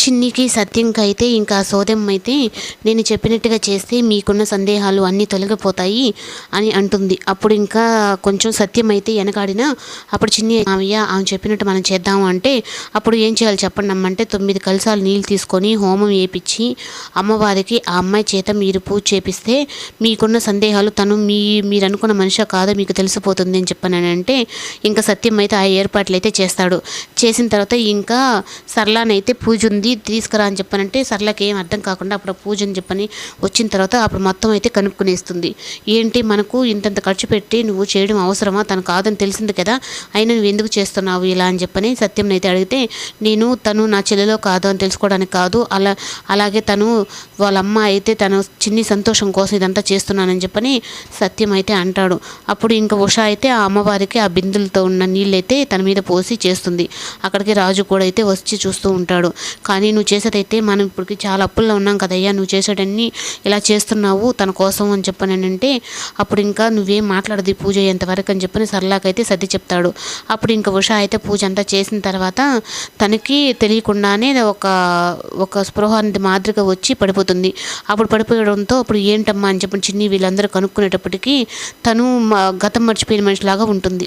చిన్నికి సత్యంకి అయితే ఇంకా సోదెమ్మ అయితే నేను చెప్పినట్టుగా చేస్తే మీకున్న సందేహాలు అన్నీ తొలగిపోతాయి అని అంటుంది. అప్పుడు ఇంకా కొంచెం సత్యం అయితే వెనకాడినా అప్పుడు చిన్ని మామయ్య ఆమె చెప్పినట్టు మనం చేద్దాము అంటే అప్పుడు ఏం చేయాలి చెప్పండి అమ్మంటే 9 కలశాలు నీళ్ళు తీసుకొని హోమం వేయించి అమ్మవారికి ఆ అమ్మాయి చేత మీరు పూజ చేపిస్తే మీకున్న సందేహాలు తను మీరు అనుకున్న మనిషి కాదో మీకు తెలిసిపోతుంది అని చెప్పానంటే ఇంకా సత్యం అయితే ఆ ఏర్పాట్లు అయితే చేస్తాడు. చేసిన తర్వాత ఇంకా సరళనైతే పూజ ఉంది తీసుకురా అని చెప్పానంటే సరళకి ఏం అర్థం కాకుండా అప్పుడు పూజ అని చెప్పని వచ్చిన తర్వాత అప్పుడు మొత్తం అయితే కనుక్కునేస్తుంది. ఏంటి మనకు ఇంతంత ఖర్చు పెట్టి నువ్వు చేయడం అవసరమా, తను కాదని తెలిసింది కదా, అయినా నువ్వు ఎందుకు చేస్తున్నావు ఇలా అని చెప్పని సత్యం అయితే అడిగితే తను నా చెల్లెలో కాదు అని తెలుసుకోవడానికి కాదు, అలాగే తను వాళ్ళమ్మ అయితే తను చిన్ని సంతోషం కోసం ఇదంతా చేస్తున్నానని చెప్పని సత్యం అయితే అంటాడు. అప్పుడు ఇంకా ఉష అయితే ఆ అమ్మవారికి ఆ బిందులతో ఉన్న నీళ్ళైతే తన మీద పోసి చేస్తుంది. అక్కడికి రాజు కూడా అయితే వచ్చి చూస్తూ ఉంటాడు. కానీ నువ్వు చేసేదైతే మనం ఇప్పటికి చాలా అప్పుల్లో ఉన్నాం కదయ్యా, నువ్వు చేసేటన్ని ఇలా చేస్తున్నావు తన కోసం అని చెప్పానంటే అప్పుడు ఇంకా నువ్వేం మాట్లాడదు పూజ అయ్యేంతవరకు అని చెప్పని సరళకైతే సర్ది చెప్తాడు. అప్పుడు ఇంకా ఉష అయితే పూజ అంతా చేసిన తర్వాత తనకి తెలియకుండానే ఒక స్పృహ అనేది మాదిరిగా వచ్చి పడిపోతుంది. అప్పుడు పడిపోవడంతో అప్పుడు ఏంటమ్మా అని చెప్పి చిన్ని వీళ్ళందరూ కనుక్కునేటప్పటికీ తను గతం మర్చిపోయిన మనిషిలాగా ఉంటుంది.